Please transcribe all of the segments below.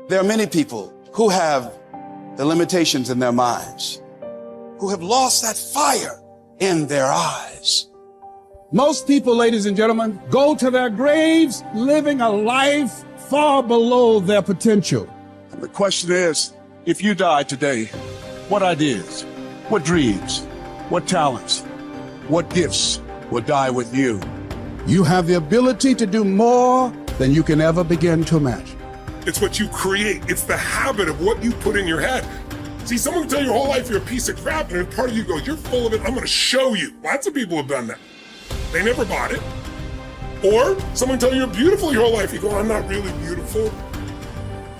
There are many people who have the limitations in their minds, who have lost that fire in their eyes. Most people, ladies and gentlemen, go to their graves living a life far below their potential. And the question is, if you died today, what ideas, what dreams, what talents, what gifts will die with you? You have the ability to do more than you can ever begin to imagine. It's what you create. It's the habit of what you put in your head. See, someone can tell you your whole life you're a piece of crap, and part of you goes, you're full of it, I'm gonna show you. Lots of people have done that. They never bought it. Or someone tell you you're beautiful your whole life, you go, I'm not really beautiful.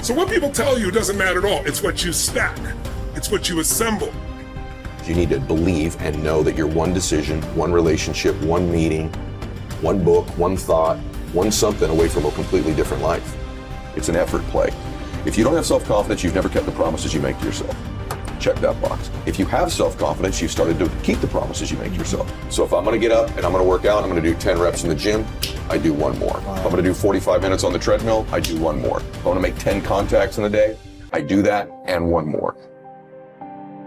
So what people tell you doesn't matter at all. It's what you stack. It's what you assemble. You need to believe and know that you're one decision, one relationship, one meeting, one book, one thought, one something away from a completely different life. It's an effort play. If you don't have self-confidence, you've never kept the promises you make to yourself. Check that box. If you have self-confidence, you've started to keep the promises you make to yourself. So if I'm gonna get up and I'm gonna work out, I'm gonna do 10 reps in the gym, I do one more. If I'm gonna do 45 minutes on the treadmill, I do one more. If I wanna make 10 contacts in a day, I do that and one more.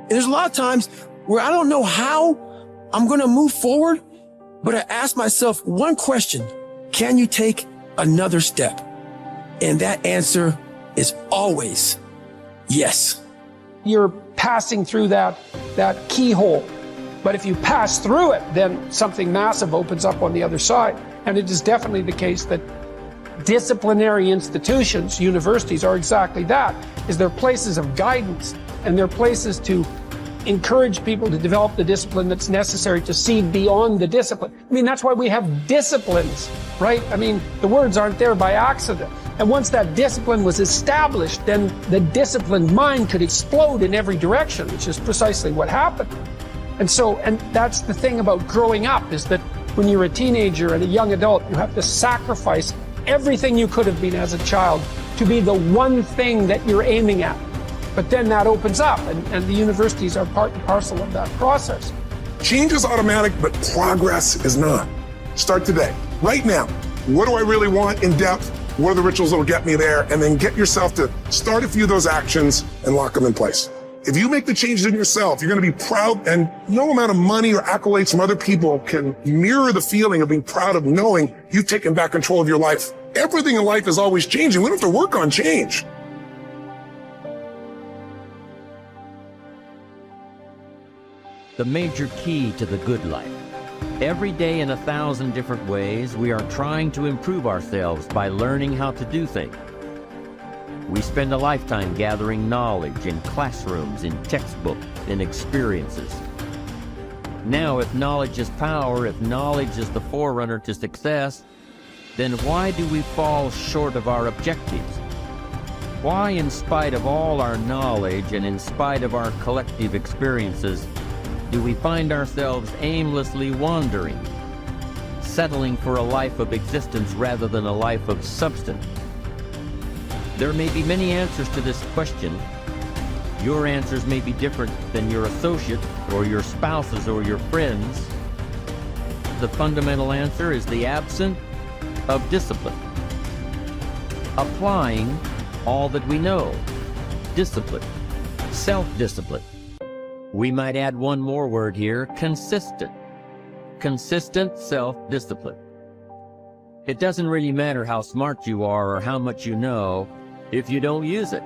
There's a lot of times where I don't know how I'm gonna move forward, but I ask myself one question: can you take another step? And that answer is always yes. You're passing through that keyhole. But if you pass through it, then something massive opens up on the other side. And it is definitely the case that disciplinary institutions, universities, are exactly that, is they're places of guidance, and they're places to encourage people to develop the discipline that's necessary to see beyond the discipline. I mean, that's why we have disciplines, right? I mean, the words aren't there by accident. And once that discipline was established, then the disciplined mind could explode in every direction, which is precisely what happened. And that's the thing about growing up, is that when you're a teenager and a young adult, you have to sacrifice everything you could have been as a child to be the one thing that you're aiming at. But then that opens up, and the universities are part and parcel of that process. Change is automatic, but progress is not. Start today, right now. What do I really want in depth? What are the rituals that will get me there? And then get yourself to start a few of those actions and lock them in place. If you make the changes in yourself, you're going to be proud, and no amount of money or accolades from other people can mirror the feeling of being proud of knowing you've taken back control of your life. Everything in life is always changing. We don't have to work on change. The major key to the good life. Every day in 1,000 different ways, we are trying to improve ourselves by learning how to do things. We spend a lifetime gathering knowledge in classrooms, in textbooks, in experiences. Now, if knowledge is power, if knowledge is the forerunner to success, then why do we fall short of our objectives? Why, in spite of all our knowledge and in spite of our collective experiences, do we find ourselves aimlessly wandering, settling for a life of existence rather than a life of substance? There may be many answers to this question. Your answers may be different than your associates or your spouses or your friends. The fundamental answer is the absence of discipline. Applying all that we know. Discipline. Self-discipline. We might add one more word here: consistent. Consistent self-discipline. It doesn't really matter how smart you are or how much you know if you don't use it.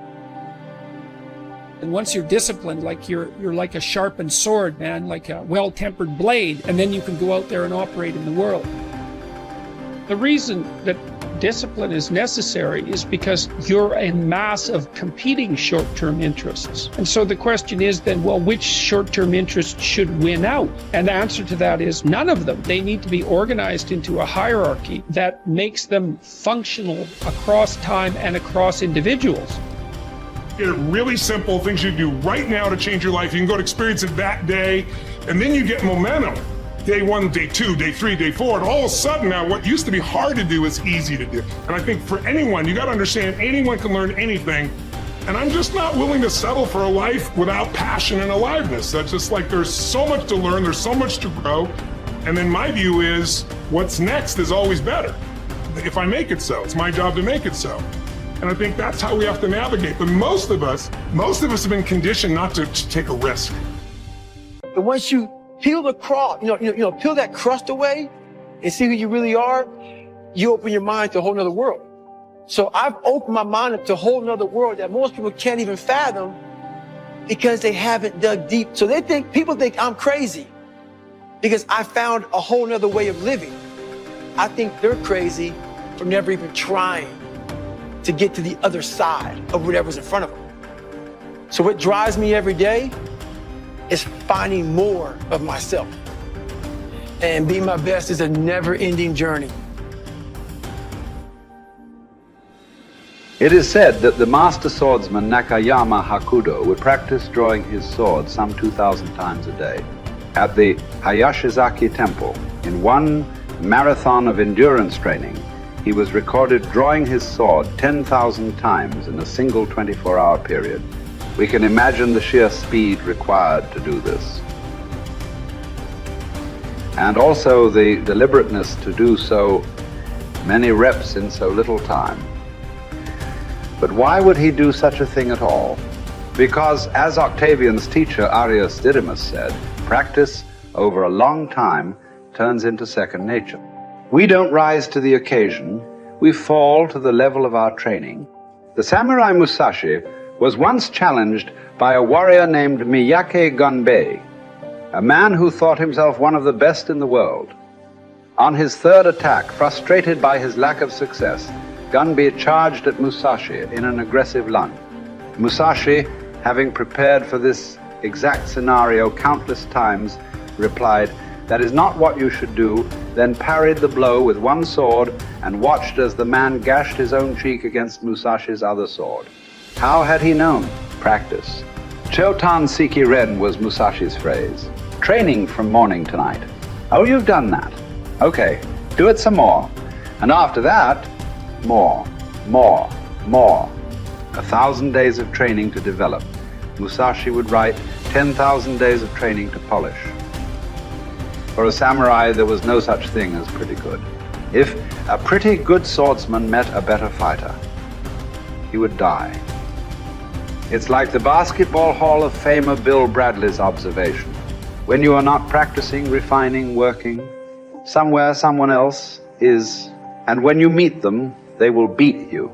And once you're disciplined, like you're like a sharpened sword, man, like a well-tempered blade, and then you can go out there and operate in the world. The reason that discipline is necessary is because you're a mass of competing short-term interests. And so the question is then, well, which short-term interests should win out? And the answer to that is none of them. They need to be organized into a hierarchy that makes them functional across time and across individuals. Get it really simple, things you do right now to change your life. You can go to experience it that day, and then you get momentum. Day 1, day 2, day 3, day 4, and all of a sudden now what used to be hard to do is easy to do. And I think for anyone, you got to understand, anyone can learn anything. And I'm just not willing to settle for a life without passion and aliveness. That's just like, there's so much to learn, there's so much to grow. And then my view is, what's next is always better. If I make it so, it's my job to make it so. And I think that's how we have to navigate. But most of us have been conditioned not to take a risk. But once you peel the crust, peel that crust away and see who you really are, you open your mind to a whole nother world. So I've opened my mind up to a whole nother world that most people can't even fathom because they haven't dug deep. So people think I'm crazy because I found a whole nother way of living. I think they're crazy for never even trying to get to the other side of whatever's in front of them. So what drives me every day is finding more of myself. And being my best is a never-ending journey. It is said that the master swordsman Nakayama Hakudo would practice drawing his sword some 2,000 times a day. At the Hayashizaki Temple, in one marathon of endurance training, he was recorded drawing his sword 10,000 times in a single 24-hour period. We can imagine the sheer speed required to do this. And also the deliberateness to do so many reps in so little time. But why would he do such a thing at all? Because, as Octavian's teacher Arrius Didymus said, practice over a long time turns into second nature. We don't rise to the occasion, we fall to the level of our training. The samurai Musashi was once challenged by a warrior named Miyake Gunbei, a man who thought himself one of the best in the world. On his third attack, frustrated by his lack of success, Gunbei charged at Musashi in an aggressive lunge. Musashi, having prepared for this exact scenario countless times, replied, "That is not what you should do," then parried the blow with one sword and watched as the man gashed his own cheek against Musashi's other sword. How had he known? Practice. Chotan Siki Ren was Musashi's phrase. Training from morning to night. Oh, you've done that. Okay, do it some more. And after that, more, more, more. 1,000 days of training to develop. Musashi would write 10,000 days of training to polish. For a samurai, there was no such thing as pretty good. If a pretty good swordsman met a better fighter, he would die. It's like the Basketball Hall of Famer Bill Bradley's observation. When you are not practicing, refining, working, somewhere someone else is, and when you meet them, they will beat you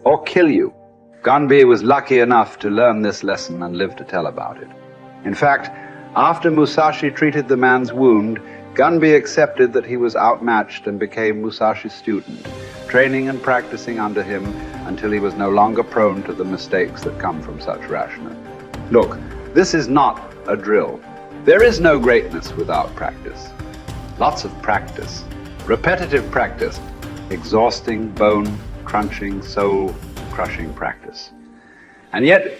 or kill you. Gunbei was lucky enough to learn this lesson and live to tell about it. In fact, after Musashi treated the man's wound, Gunbei accepted that he was outmatched and became Musashi's student, training and practicing under him until he was no longer prone to the mistakes that come from such rashness. Look, this is not a drill. There is no greatness without practice. Lots of practice, repetitive practice, exhausting, bone-crunching, soul-crushing practice. And yet,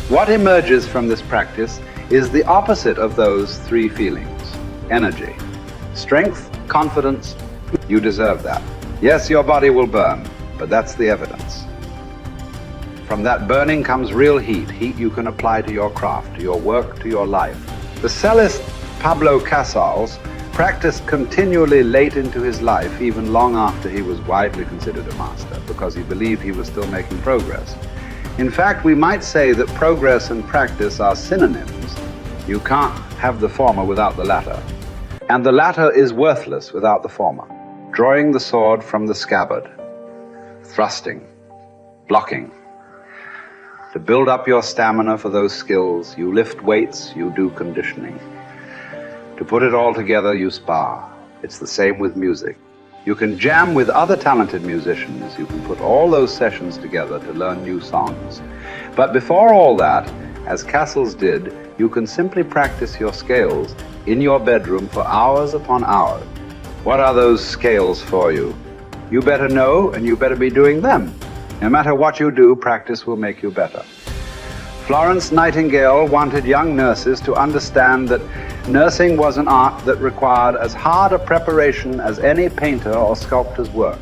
what emerges from this practice is the opposite of those three feelings. Energy, strength, confidence. You deserve that. Yes, your body will burn, but that's the evidence. From that burning comes real heat, heat you can apply to your craft, to your work, to your life. The cellist Pablo Casals practiced continually late into his life, even long after he was widely considered a master, because he believed he was still making progress. In fact, we might say that progress and practice are synonyms. You can't have the former without the latter. And the latter is worthless without the former. Drawing the sword from the scabbard, thrusting, blocking. To build up your stamina for those skills, you lift weights, you do conditioning. To put it all together, you spar. It's the same with music. You can jam with other talented musicians. You can put all those sessions together to learn new songs. But before all that, as Casals did, you can simply practice your scales in your bedroom for hours upon hours. What are those scales for you? You better know, and you better be doing them. No matter what you do, practice will make you better. Florence Nightingale wanted young nurses to understand that nursing was an art that required as hard a preparation as any painter or sculptor's work.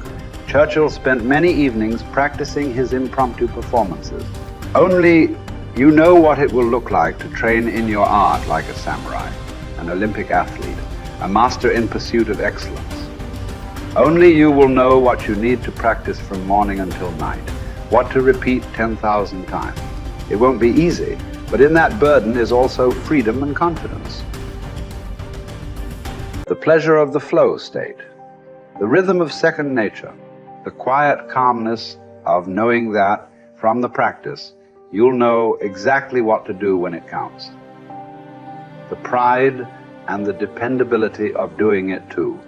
Churchill spent many evenings practicing his impromptu performances. Only you know what it will look like to train in your art like a samurai, an Olympic athlete, a master in pursuit of excellence. Only you will know what you need to practice from morning until night. what to repeat 10,000 times. It won't be easy, but in that burden is also freedom and confidence. The pleasure of the flow state, the rhythm of second nature, the quiet calmness of knowing that from the practice, you'll know exactly what to do when it counts. The pride and the dependability of doing it too.